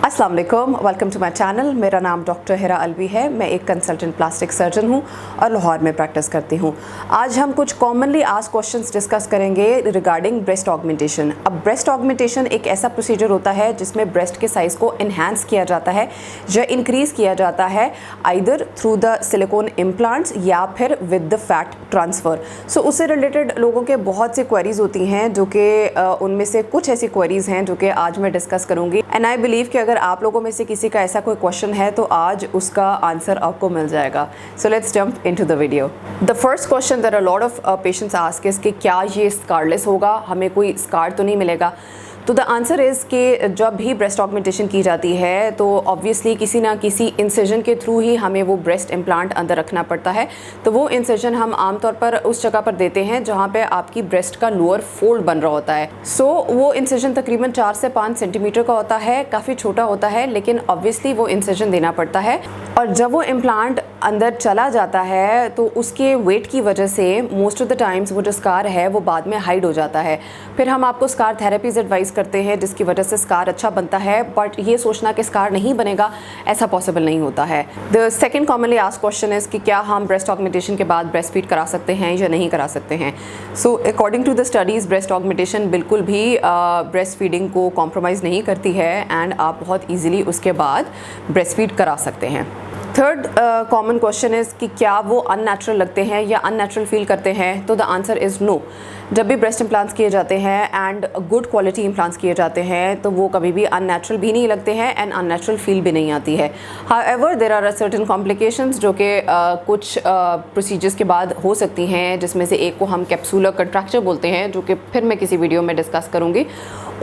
अस्सलाम वालेकुम, welcome to my channel. मेरा नाम डॉक्टर हिरा अलवी है। मैं एक कंसल्टेंट प्लास्टिक सर्जन हूं और लाहौर में प्रैक्टिस करती हूं। आज हम कुछ कॉमनली आस्क्ड क्वेश्चंस डिस्कस करेंगे रिगार्डिंग ब्रेस्ट ऑगमेंटेशन। अब ब्रेस्ट ऑगमेंटेशन एक ऐसा प्रोसीजर होता है जिसमें ब्रेस्ट के साइज़ को इन्हांस किया जाता है या इंक्रीज़ किया जाता है, either through the silicon implants या फिर विद द फैट ट्रांसफ़र। सो उससे रिलेटेड लोगों के बहुत से क्वेरीज़ होती हैं, जो कि उनमें से कुछ ऐसी क्वेरीज़ हैं जो कि आज मैं डिस्कस करूँगी। एंड आई बिलीव कि अगर आप लोगों में से किसी का ऐसा कोई क्वेश्चन है तो आज उसका आंसर आपको मिल जाएगा। So let's jump into the video. The first question that a lot of patients ask is कि क्या ये स्कारलेस होगा, हमें कोई स्कार तो नहीं मिलेगा। तो द आंसर इज़ कि जब भी ब्रेस्ट ऑगमेंटेशन की जाती है तो ऑब्वियसली किसी ना किसी इंसिजन के थ्रू ही हमें वो ब्रेस्ट इम्प्लांट अंदर रखना पड़ता है। तो वो इंसिजन हम आमतौर पर उस जगह पर देते हैं जहाँ पे आपकी ब्रेस्ट का लोअर फोल्ड बन रहा होता है। सो वो इंसिजन तकरीबन 4 से 5 सेंटीमीटर का होता है, काफ़ी छोटा होता है, लेकिन ऑब्वियसली वो इंसिजन देना पड़ता है। और जब वो इम्प्लांट अंदर चला जाता है तो उसके वेट की वजह से मोस्ट ऑफ द टाइम्स वो जो स्कार है वो बाद में हाइड हो जाता है। फिर हम आपको स्कार थेरेपीज एडवाइस करते हैं जिसकी वजह से स्कार अच्छा बनता है, बट ये सोचना कि स्कार नहीं बनेगा, ऐसा पॉसिबल नहीं होता है। The second commonly asked question is कि क्या हम ब्रेस्ट ऑगमेंटेशन के बाद ब्रेस्ट फीड करा सकते हैं या नहीं करा सकते हैं। So according to the studies breast augmentation बिल्कुल भी ब्रेस्ट फीडिंग को कॉम्प्रोमाइज़ नहीं करती है एंड आप बहुत ईजिली उसके बाद ब्रेस्ट फीड करा सकते हैं। थर्ड कॉमन क्वेश्चन इज़ कि क्या वो अननेचुरल लगते हैं या अननेचुरल फील करते हैं। तो द आंसर इज़ नो। जब भी ब्रेस्ट इम्प्लांट्स किए जाते हैं एंड गुड क्वालिटी इम्प्लांट्स किए जाते हैं तो वो कभी भी अननेचुरल भी नहीं लगते हैं एंड अननेचुरल फील भी नहीं आती है। However there are certain complications जो कि कुछ प्रोसीजर्स के बाद हो सकती हैं, जिसमें से एक को हम कैप्सूलर कंट्रैक्चर बोलते हैं, जो कि फिर मैं किसी वीडियो में डिस्कस करूँगी।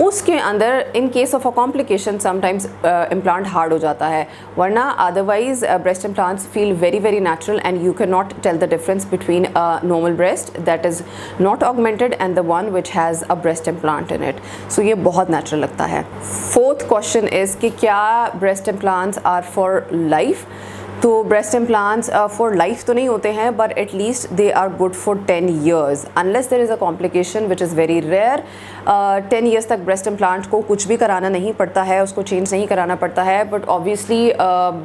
उसके अंदर in case of a complication sometimes implant hard हो जाता है, वरना otherwise breast implants feel very very natural and you can not tell the difference between a normal breast that is not augmented and the one which has a breast implant in it. So ये बहुत natural लगता है। Fourth question is कि क्या breast implants are for life. तो breast implants for life तो नहीं होते हैं, but at least they are good for 10 years unless there is a complication which is very rare. 10 years तक ब्रेस्ट इम्प्लांट को कुछ भी कराना नहीं पड़ता है, उसको चेंज नहीं कराना पड़ता है, but obviously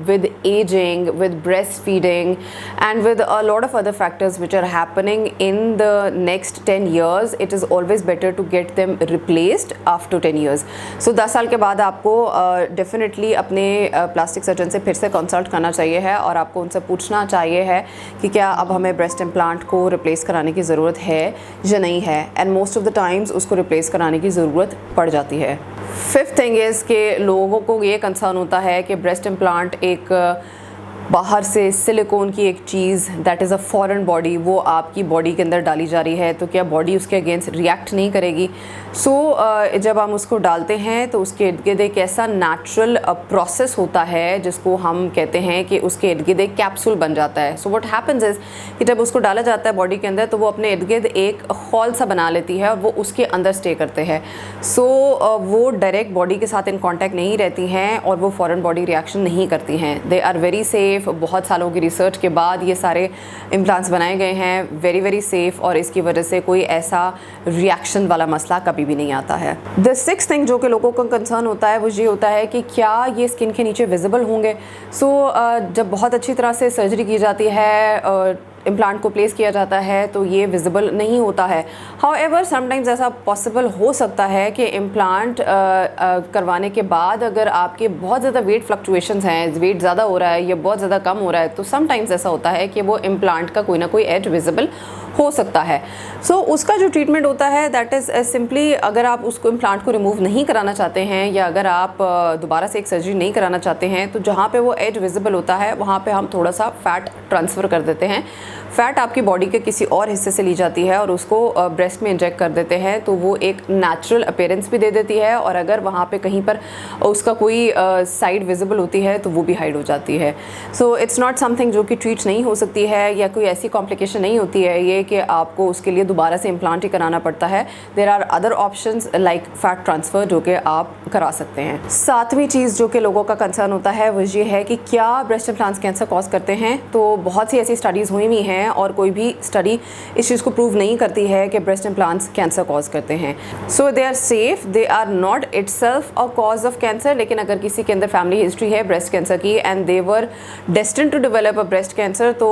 with aging, with breast feeding and with a lot of other factors which are happening in the next 10 years, it is always better to get them replaced after 10 years. So 10 साल के बाद आपको definitely अपने plastic surgeon से फिर से consult करना चाहिए है और आपको उनसे पूछना चाहिए है कि क्या अब हमें ब्रेस्ट इम्प्लांट को रिप्लेस कराने की ज़रूरत है या नहीं है, and most of the times उसको रिप्लेस कराने की ज़रूरत पड़ जाती है। फिफ्थ थिंग इज़ कि लोगों को ये कंसर्न होता है कि ब्रेस्ट इम्प्लांट एक बाहर से सिलिकॉन की एक चीज़ that is a foreign body वो आपकी बॉडी के अंदर डाली जा रही है, तो क्या बॉडी उसके अगेंस्ट रिएक्ट नहीं करेगी। सो जब हम उसको डालते हैं तो उसके इर्द गिर्द एक ऐसा नेचुरल प्रोसेस होता है जिसको हम कहते हैं कि उसके इर्द गिर्द एक कैप्सूल बन जाता है। सो व्हाट हैपेंस इज़ कि जब उसको डाला जाता है बॉडी के अंदर तो वो अपने इर्द गिर्द एक हॉल सा बना लेती है और वो उसके अंदर स्टे करते हैं। सो वो डायरेक्ट बॉडी के साथ इन कॉन्टैक्ट नहीं रहती हैं और वो फॉरेन बॉडी रिएक्शन नहीं करती हैं। They are very safe. बहुत सालों की रिसर्च के बाद ये सारे इम्प्लांट्स बनाए गए हैं, वेरी वेरी सेफ, और इसकी वजह से कोई ऐसा रिएक्शन वाला मसला कभी भी नहीं आता है। द सिक्स्थ थिंग जो कि लोगों का कंसर्न होता है वो ये होता है कि क्या ये स्किन के नीचे विजिबल होंगे। सो जब बहुत अच्छी तरह से सर्जरी की जाती है, इम्प्लांट को प्लेस किया जाता है, तो ये विजिबल नहीं होता है। हाउएवर समटाइम्स ऐसा पॉसिबल हो सकता है कि इम्प्लांट करवाने के बाद अगर आपके बहुत ज़्यादा वेट फ्लक्चुएशंस हैं, वेट ज़्यादा हो रहा है या बहुत ज़्यादा कम हो रहा है, तो समटाइम्स ऐसा होता है कि वो इम्प्लांट का कोई ना कोई एज विजिबल हो सकता है। सो उसका जो ट्रीटमेंट होता है दैट इज़ सिंपली, अगर आप उसको इम्प्लांट को रिमूव नहीं कराना चाहते हैं या अगर आप दोबारा से एक सर्जरी नहीं कराना चाहते हैं, तो जहाँ पे वो एज विजिबल होता है वहाँ पे हम थोड़ा सा फ़ैट ट्रांसफ़र कर देते हैं। फ़ैट आपकी बॉडी के किसी और हिस्से से ली जाती है और उसको ब्रेस्ट में इंजेक्ट कर देते हैं, तो वो एक नेचुरल अपीयरेंस भी दे देती है, और अगर वहाँ पे कहीं पर उसका कोई साइड विजिबल होती है तो वो भी हाइड हो जाती है। सो इट्स नॉट समथिंग जो कि ट्रीट नहीं हो सकती है या कोई ऐसी कॉम्प्लिकेशन नहीं होती है ये कि आपको उसके लिए दोबारा से इम्प्लांट ही कराना पड़ता है। There are other options like fat transfer जो कि आप करा सकते हैं। सातवीं चीज़ जो कि लोगों का कंसर्न होता है वो ये है कि क्या ब्रेस्ट इम्प्लांट्स कैंसर कॉज करते हैं। तो बहुत सी ऐसी स्टडीज़ हुई हैं और कोई भी स्टडी इस चीज़ को प्रूव नहीं करती है कि ब्रेस्ट इम्प्लांट्स कैंसर कॉज करते हैं। So they are safe, they are not itself a cause of cancer. लेकिन अगर किसी के अंदर फैमिली हिस्ट्री है ब्रेस्ट कैंसर की and they were destined to develop a breast cancer, तो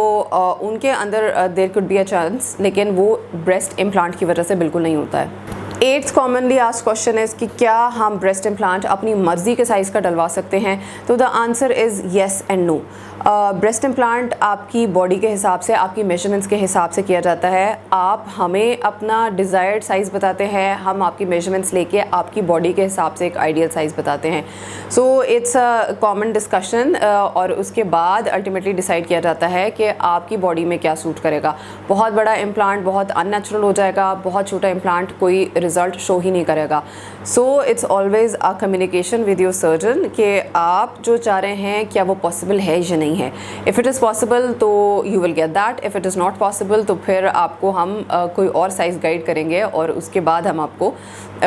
उनके अंदर there could be a chance, लेकिन वो ब्रेस्ट इम्प्लांट की वजह से बिल्कुल नहीं होता है। 8th कॉमनली आस्क्ड क्वेश्चन है कि क्या हम ब्रेस्ट इम्प्लांट अपनी मर्जी के साइज़ का डलवा सकते हैं? तो the answer is yes and no. Breast implant आपकी बॉडी के हिसाब से, आपकी मेजरमेंट्स के हिसाब से किया जाता है। आप हमें अपना डिज़ायर्ड साइज़ बताते हैं, हम आपकी मेजरमेंट्स लेके आपकी बॉडी के हिसाब से एक आइडियल साइज़ बताते हैं। So it's a common discussion और उसके बाद अल्टीमेटली डिसाइड किया जाता है कि आपकी बॉडी में क्या सूट करेगा। बहुत बड़ा इम्प्लांट बहुत अननेचुरल हो जाएगा, बहुत छोटा इम्प्लांट कोई रिज़ल्ट शो ही नहीं करेगा। So it's always a communication with your surgeon कि आप जो चाह रहे हैं क्या वो पॉसिबल है या नहीं है। इफ़ इट इज़ पॉसिबल तो you will get that, if it is not possible तो फिर आपको हम कोई और साइज़ गाइड करेंगे और उसके बाद हम आपको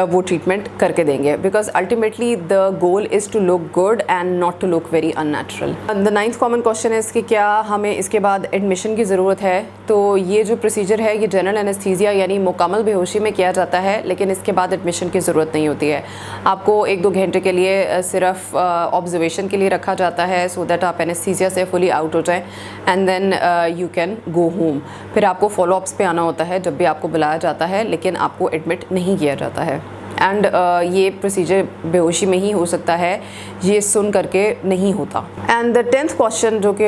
वो ट्रीटमेंट करके देंगे। Because ultimately the goal is to look good and not to look very unnatural. The 9th common question है कि क्या हमें इसके बाद एडमिशन की ज़रूरत है? तो ये जो प्रोसीजर है ये जनरल एनेस्थीसिया यानी मुकम्मल बेहोशी में किया जाता है, लेकिन इसके बाद एडमिशन की ज़रूरत नहीं होती है। आपको 1-2 घंटे के लिए सिर्फ ऑब्जर्वेशन के लिए रखा जाता है सो दैट आप एनेस्थीसिया से फुली आउट हो जाएं and then you can go home. फिर आपको फॉलोअप्स पे आना होता है जब भी आपको बुलाया जाता है, लेकिन आपको एडमिट नहीं किया जाता है। एंड ये प्रोसीजर बेहोशी में ही हो सकता है, ये सुन करके नहीं होता। एंड द 10th क्वेश्चन जो कि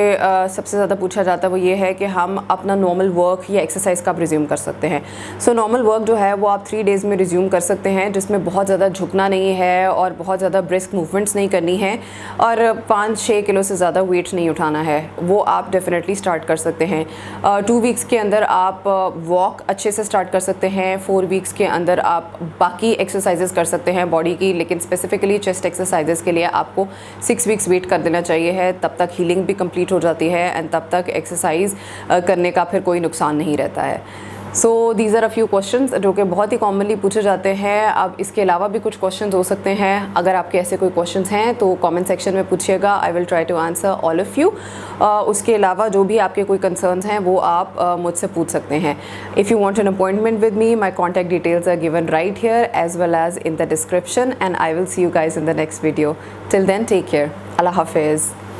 सबसे ज़्यादा पूछा जाता है वो ये है कि हम अपना नॉर्मल वर्क या एक्सरसाइज कब रिज्यूम कर सकते हैं। सो नॉर्मल वर्क जो है वो आप 3 डेज़ में रिज्यूम कर सकते हैं, जिसमें बहुत ज़्यादा झुकना नहीं है और बहुत ज़्यादा ब्रिस्क मूवमेंट्स नहीं करनी है और 5-6 किलो से ज़्यादा वेट नहीं उठाना है। वो आप डेफिनेटली स्टार्ट कर सकते हैं। 2 वीक्स के अंदर आप वॉक अच्छे से स्टार्ट कर सकते हैं। 4 वीक्स के अंदर आप बाकी एक्सरसाइजेस कर सकते हैं बॉडी की, लेकिन स्पेसिफिकली चेस्ट एक्सरसाइजेस के लिए आपको 6 वीक्स वेट कर देना चाहिए है। तब तक हीलिंग भी कंप्लीट हो जाती है एंड तब तक एक्सरसाइज करने का फिर कोई नुकसान नहीं रहता है। So these are a few questions जो कि बहुत ही कॉमनली पूछे जाते हैं। अब इसके अलावा भी कुछ क्वेश्चंस हो सकते हैं। अगर आपके ऐसे कोई क्वेश्चंस हैं तो कमेंट सेक्शन में पूछिएगा, I will try to answer all of you. उसके अलावा जो भी आपके कोई कंसर्न्स हैं वो आप मुझसे पूछ सकते हैं। If you want an appointment with me, my contact details are given right here as well as in the description and I will see you guys in the next video. Till then take care, अल्लाह हाफिज़।